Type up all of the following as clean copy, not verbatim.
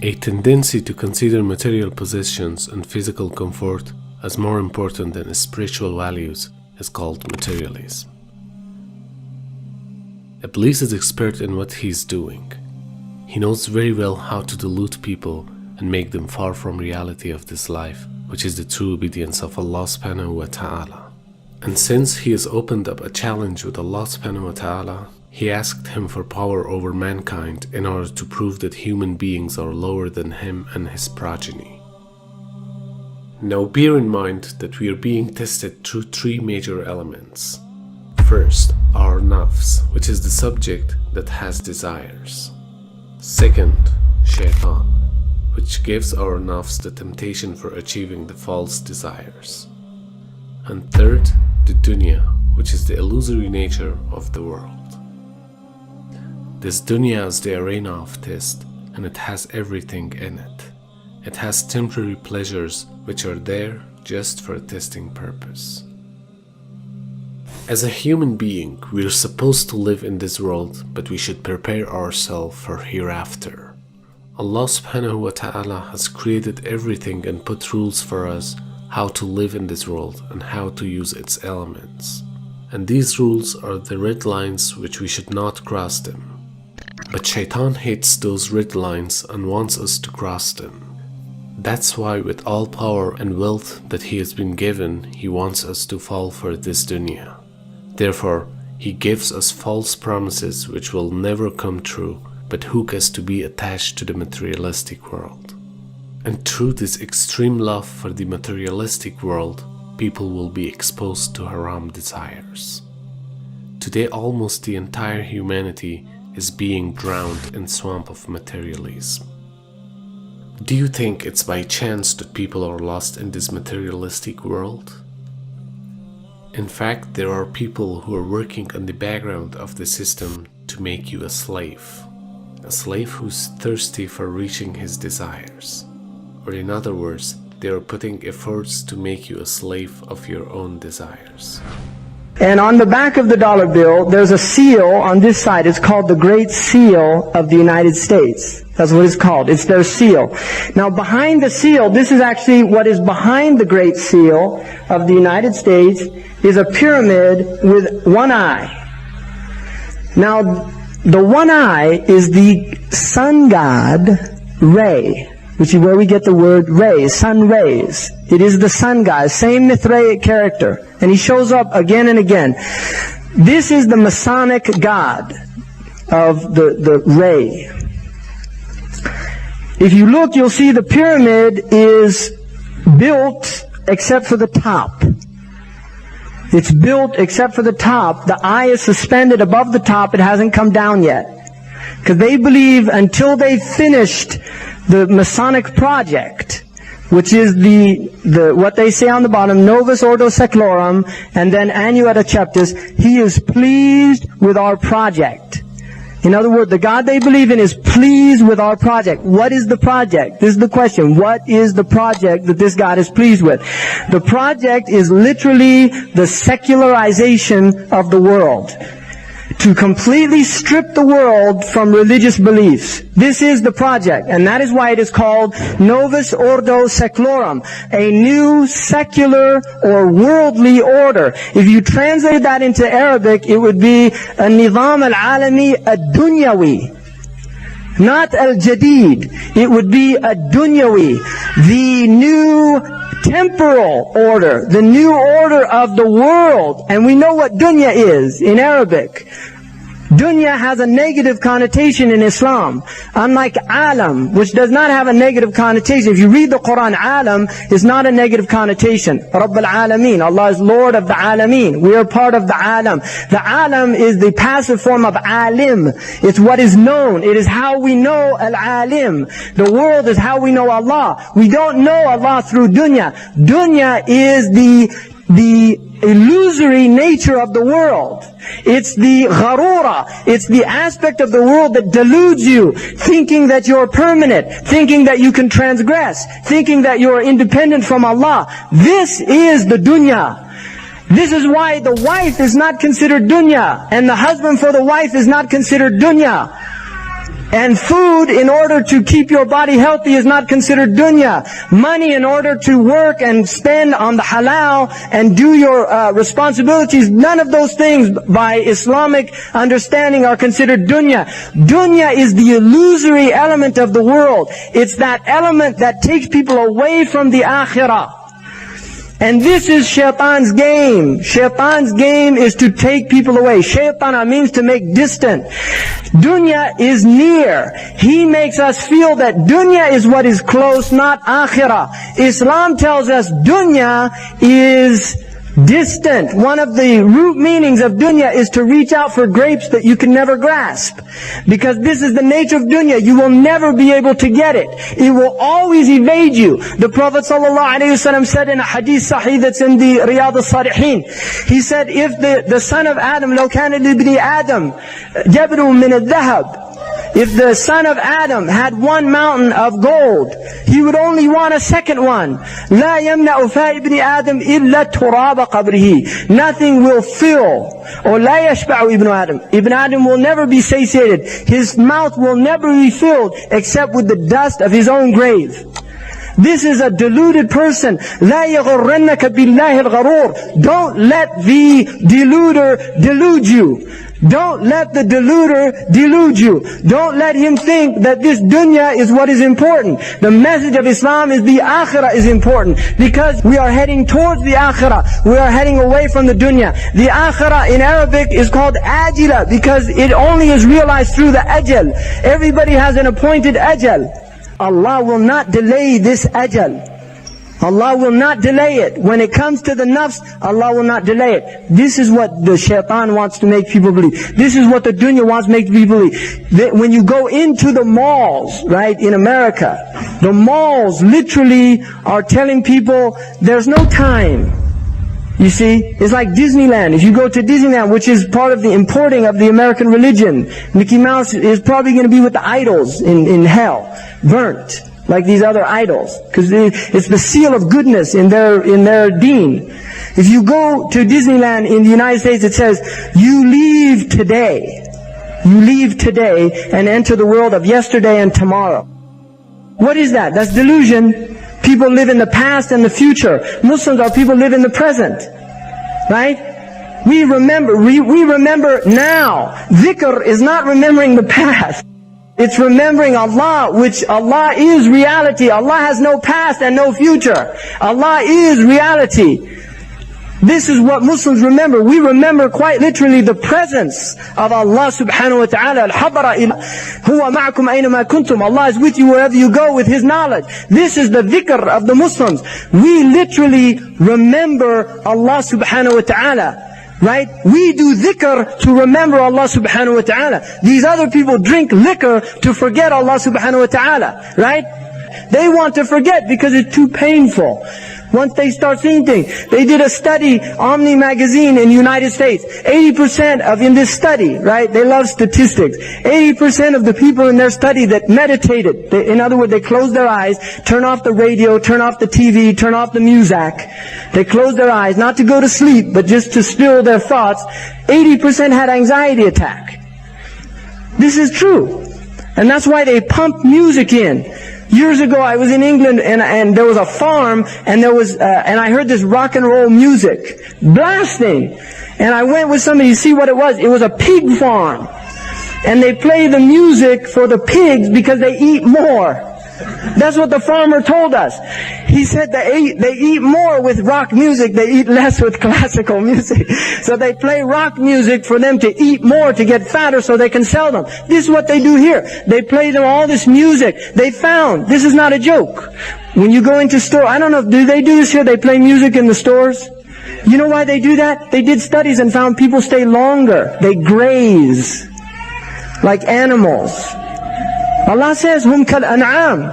A tendency to consider material possessions and physical comfort as more important than spiritual values is called materialism. Iblis is expert in what he is doing. He knows very well how to delude people and make them far from reality of this life, which is the true obedience of Allah subhanahu wa ta'ala. And since he has opened up a challenge with Allah subhanahu wa ta'ala, he asked him for power over mankind in order to prove that human beings are lower than him and his progeny. Now bear in mind that we are being tested through three major elements. First, our nafs, which is the subject that has desires. Second, shaitan, which gives our nafs the temptation for achieving the false desires. And third, the dunya, which is the illusory nature of the world. This dunya is the arena of test, and it has everything in it. It has temporary pleasures which are there just for a testing purpose. As a human being, we are supposed to live in this world, but we should prepare ourselves for hereafter. Allah subhanahu wa ta'ala has created everything and put rules for us how to live in this world and how to use its elements. And these rules are the red lines which we should not cross them. But shaitan hates those red lines and wants us to cross them. That's why with all power and wealth that he has been given, he wants us to fall for this dunya. Therefore, he gives us false promises which will never come true, but hook us to be attached to the materialistic world. And through this extreme love for the materialistic world, people will be exposed to haram desires. Today, almost the entire humanity is being drowned in swamp of materialism. Do you think it's by chance that people are lost in this materialistic world? In fact, there are people who are working on the background of the system to make you a slave who's thirsty for reaching his desires. Or in other words, they are putting efforts to make you a slave of your own desires. And on the back of the dollar bill, there's a seal on this side. It's called the Great Seal of the United States. That's what it's called. It's their seal. Now behind the seal, this is actually what is behind the Great Seal of the United States, is a pyramid with one eye. Now the one eye is the sun god Re, which is where we get the word rays, sun rays. It is the sun god, same Mithraic character. And he shows up again and again. This is the Masonic god of the ray. If you look, you'll see the pyramid is built except for the top. It's built except for the top. The eye is suspended above the top. It hasn't come down yet. Because they believe until they've finished the Masonic project, which is the what they say on the bottom, Novus Ordo Seclorum, and then Annuetta Cheptis, he is pleased with our project. In other words, the God they believe in is pleased with our project. What is the project? This is the question. What is the project that this God is pleased with? The project is literally the secularization of the world. To completely strip the world from religious beliefs. This is the project, and that is why it is called Novus Ordo Seclorum, a new secular or worldly order. If you translate that into Arabic, it would be a Nizam al-Alami ad-Dunyawi. Not al-Jadid. It would be ad-Dunyawi. The new temporal order, the new order of the world. And we know what dunya is in Arabic. Dunya has a negative connotation in Islam, unlike alam, which does not have a negative connotation. If you read the Quran, alam is not a negative connotation. Rabb al-Alameen, Allah is Lord of the Alameen. We are part of the alam. The alam is the passive form of alim. It's what is known. It is how we know al-alim. The world is how we know Allah. We don't know Allah through dunya. Dunya is the illusory nature of the world. It's the gharura. It's the aspect of the world that deludes you, thinking that you're permanent, thinking that you can transgress, thinking that you're independent from Allah. This is the dunya. This is why the wife is not considered dunya, and the husband for the wife is not considered dunya. And food in order to keep your body healthy is not considered dunya. Money in order to work and spend on the halal and do your responsibilities, none of those things by Islamic understanding are considered dunya. Dunya is the illusory element of the world. It's that element that takes people away from the akhirah. And this is shaitan's game. Shaitan's game is to take people away. Shaitana means to make distant. Dunya is near. He makes us feel that dunya is what is close, not akhirah. Islam tells us dunya is distant. One of the root meanings of dunya is to reach out for grapes that you can never grasp. Because this is the nature of dunya. You will never be able to get it. It will always evade you. The Prophet ﷺ said in a hadith sahih that's in the Riyadh al-Salihin, he said, if the son of Adam, لو كان لابن آدم جبل من الذهب, if the son of Adam had one mountain of gold, he would only want a second one. لا يمنع فاء ابن آدم إلا تراب قبره. Nothing will fill. Or لا يشبع ابن آدم. Ibn Adam will never be satiated. His mouth will never be filled except with the dust of his own grave. This is a deluded person. لا يغرنك بالله الغرور. Don't let the deluder delude you. Don't let the deluder delude you. Don't let him think that this dunya is what is important. The message of Islam is the akhirah is important. Because we are heading towards the akhirah. We are heading away from the dunya. The akhirah in Arabic is called ajila because it only is realized through the ajal. Everybody has an appointed ajal. Allah will not delay this ajal. Allah will not delay it. When it comes to the nafs, Allah will not delay it. This is what the shaitan wants to make people believe. This is what the dunya wants to make people believe. That when you go into the malls, right, in America, the malls literally are telling people there's no time. You see, it's like Disneyland. If you go to Disneyland, which is part of the importing of the American religion, Mickey Mouse is probably going to be with the idols in hell, burnt. Like these other idols, because it's the seal of goodness in their deen. If you go to Disneyland in the United States, it says, you leave today and enter the world of yesterday and tomorrow. What is that? That's delusion. People live in the past and the future. Muslims are people live in the present. Right? We remember now. Dhikr is not remembering the past. It's remembering Allah, which Allah is reality. Allah has no past and no future. Allah is reality. This is what Muslims remember. We remember quite literally the presence of Allah subhanahu wa ta'ala. Al-Hadara huwa ma'akum aynama kuntum. Allah is with you wherever you go with His knowledge. This is the dhikr of the Muslims. We literally remember Allah subhanahu wa ta'ala. Right? We do dhikr to remember Allah subhanahu wa ta'ala. These other people drink liquor to forget Allah subhanahu wa ta'ala. Right? They want to forget because it's too painful. Once they start seeing things. They did a study, Omni magazine in the United States. 80% of, in this study, right, they love statistics. 80% of the people in their study that meditated, in other words, they closed their eyes, turn off the radio, turn off the TV, turn off the music. They closed their eyes, not to go to sleep, but just to still their thoughts. 80% had anxiety attack. This is true. And that's why they pump music in. Years ago, I was in England and there was a farm and and I heard this rock and roll music blasting. And I went with somebody to see what it was. It was a pig farm. And they play the music for the pigs because they eat more. That's what the farmer told us. He said they eat more with rock music, they eat less with classical music. So they play rock music for them to eat more, to get fatter so they can sell them. This is what they do here. They play them all this music. They found, this is not a joke. When you go into store, I don't know, do they do this here? They play music in the stores? You know why they do that? They did studies and found people stay longer. They graze like animals. Allah says, "Hum kal an'am."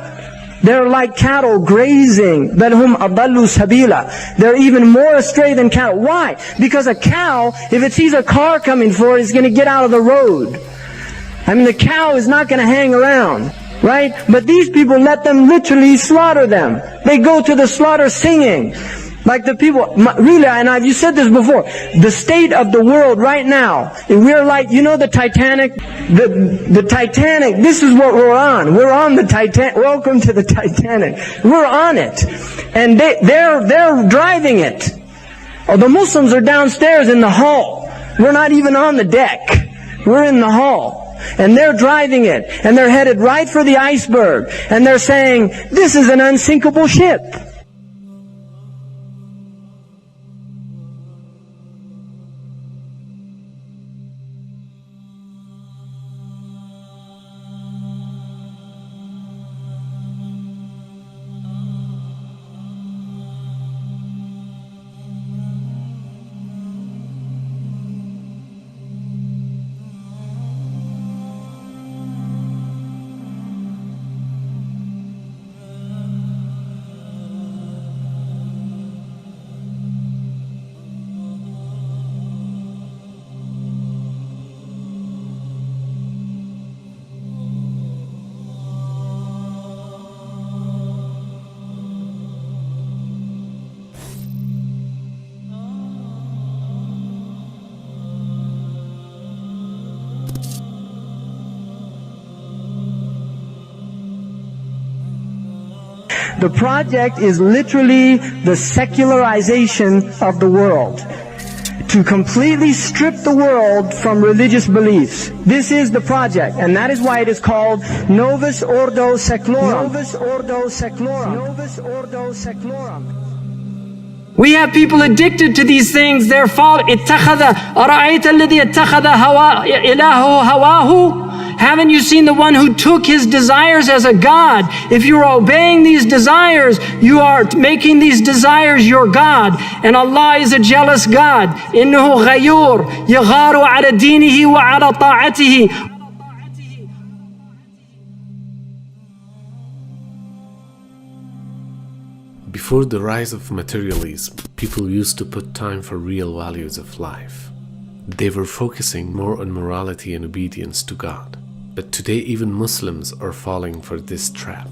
They're like cattle grazing. Bal hum adallu sabila. They're even more astray than cattle. Why? Because a cow, if it sees a car coming for it, it's going to get out of the road. I mean, the cow is not going to hang around, right? But these people let them literally slaughter them. They go to the slaughter singing. Like the people, really, and you said this before, the state of the world right now, we're like, you know the Titanic? The Titanic, this is what we're on. We're on the Titanic. Welcome to the Titanic. We're on it. And they're driving it. Oh, the Muslims are downstairs in the hull. We're not even on the deck. We're in the hull. And they're driving it. And they're headed right for the iceberg. And they're saying, this is an unsinkable ship. The project is literally the secularization of the world. To completely strip the world from religious beliefs. This is the project, and that is why it is called Novus Ordo Seclorum. Novus Ordo Seclorum. Novus Ordo Seclorum. We have people addicted to these things. Their fault. Haven't you seen the one who took his desires as a god? If you're obeying these desires, you are making these desires your God. And Allah is a jealous God. إِنَّهُ غَيُّورٌ يَغَارُ عَلَى دِينِهِ وَعَلَى طَاعَتِهِ. Before the rise of materialism, people used to put time for real values of life. They were focusing more on morality and obedience to God. But today even Muslims are falling for this trap.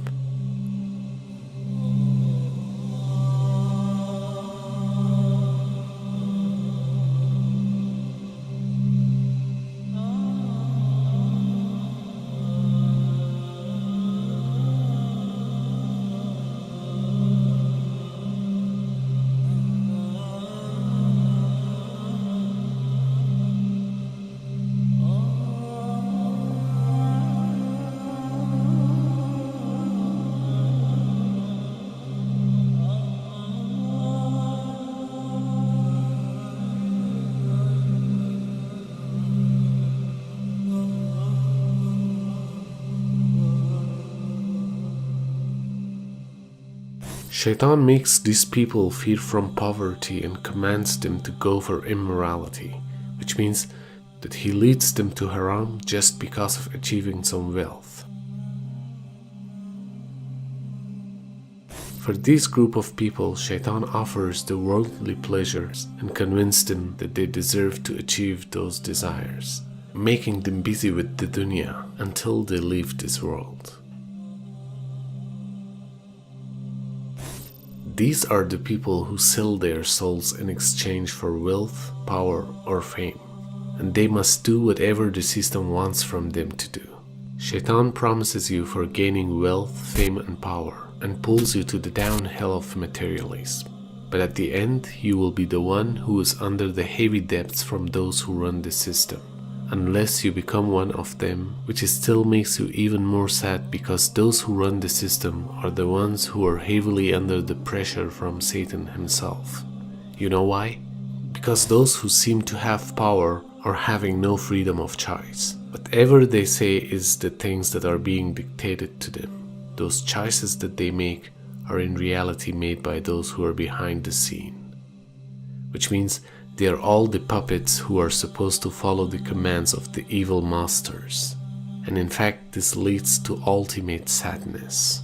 Shaitan makes these people fear from poverty and commands them to go for immorality, which means that he leads them to haram just because of achieving some wealth. For this group of people, Shaitan offers the worldly pleasures and convinces them that they deserve to achieve those desires, making them busy with the dunya until they leave this world. These are the people who sell their souls in exchange for wealth, power, or fame, and they must do whatever the system wants from them to do. Shaitan promises you for gaining wealth, fame, and power, and pulls you to the downhill of materialism. But at the end, you will be the one who is under the heavy debts from those who run the system. Unless you become one of them, which still makes you even more sad because those who run the system are the ones who are heavily under the pressure from Satan himself. You know why? Because those who seem to have power are having no freedom of choice. Whatever they say is the things that are being dictated to them. Those choices that they make are in reality made by those who are behind the scene. Which means they are all the puppets who are supposed to follow the commands of the evil masters. And in fact, this leads to ultimate sadness.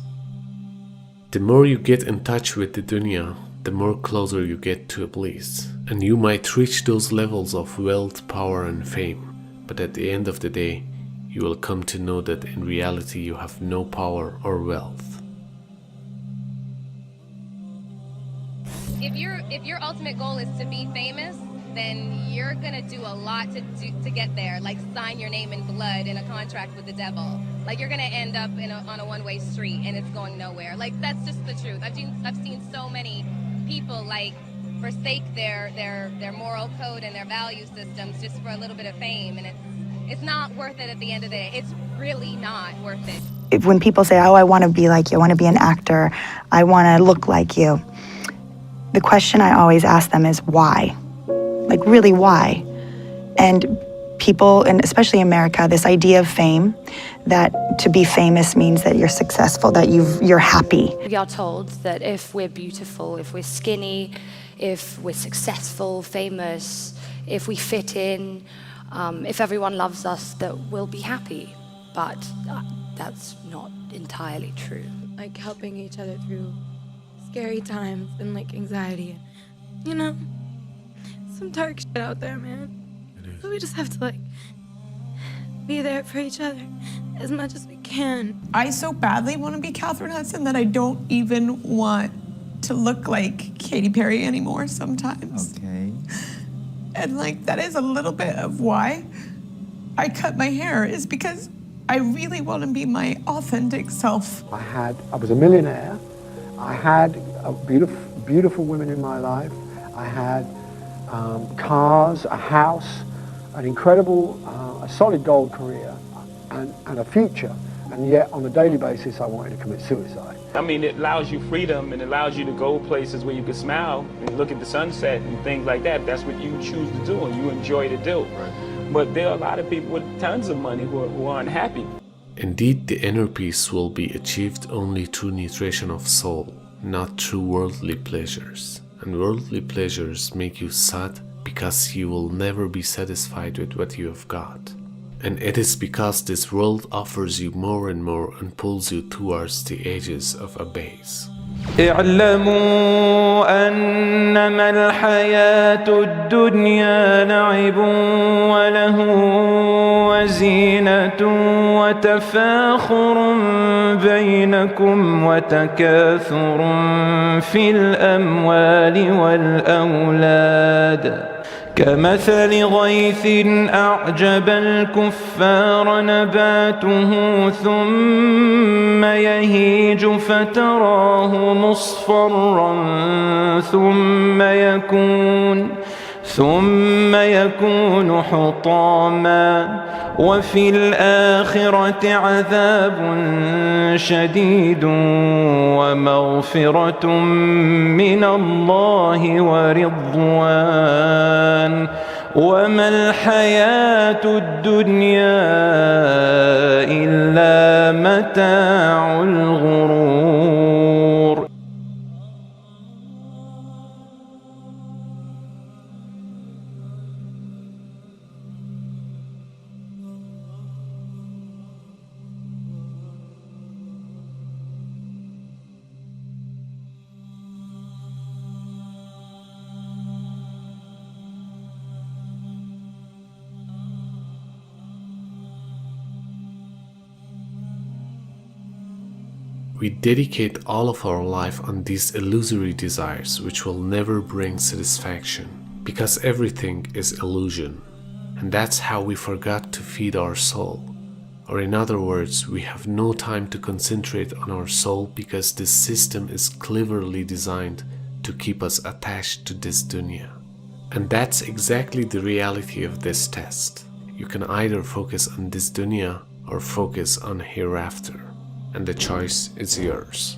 The more you get in touch with the dunya, the more closer you get to Iblis. And you might reach those levels of wealth, power, and fame. But at the end of the day, you will come to know that in reality you have no power or wealth. if your ultimate goal is to be famous, then you're gonna do a lot to get there. Like sign your name in blood in a contract with the devil. Like you're gonna end up on a one-way street and it's going nowhere. Like that's just the truth. I've seen so many people like forsake their moral code and their value systems just for a little bit of fame, and it's not worth it at the end of the day. It's really not worth it. When people say, oh, I want to be like you, I want to be an actor, I want to look like you, the question I always ask them is why? Like, really, why? And people, and especially America, this idea of fame, that to be famous means that you're successful, that you're happy. We are told that if we're beautiful, if we're skinny, if we're successful, famous, if we fit in, if everyone loves us, that we'll be happy. But that's not entirely true. Like helping each other through scary times and like anxiety. You know, some dark shit out there, man. So we just have to like be there for each other as much as we can. I so badly want to be Catherine Hudson that I don't even want to look like Katy Perry anymore sometimes. Okay. And like that is a little bit of why I cut my hair, is because I really want to be my authentic self. I was a millionaire. I had beautiful women in my life. I had cars, a house, an incredible, a solid gold career, and a future. And yet, on a daily basis, I wanted to commit suicide. I mean, it allows you freedom and it allows you to go places where you can smile and look at the sunset and things like that. That's what you choose to do and you enjoy to do. Right. But there are a lot of people with tons of money who are unhappy. Indeed, the inner peace will be achieved only through nutrition of soul, not through worldly pleasures. And worldly pleasures make you sad because you will never be satisfied with what you have got. And it is because this world offers you more and more and pulls you towards the edges of abyss. اعلموا أنما الحياة الدنيا لعب وله وزينة وتفاخر بينكم وتكاثر في الأموال والأولاد كمثل غيث أعجب الكفار نباته ثم يهيج فتراه مصفرا ثم يكون حطاما وفي الآخرة عذاب شديد ومغفرة من الله ورضوان وما الحياة الدنيا إلا متاع الغرور. We dedicate all of our life on these illusory desires which will never bring satisfaction, because everything is illusion. And that's how we forgot to feed our soul. Or in other words, we have no time to concentrate on our soul because this system is cleverly designed to keep us attached to this dunya. And that's exactly the reality of this test. You can either focus on this dunya or focus on hereafter. And the choice is yours.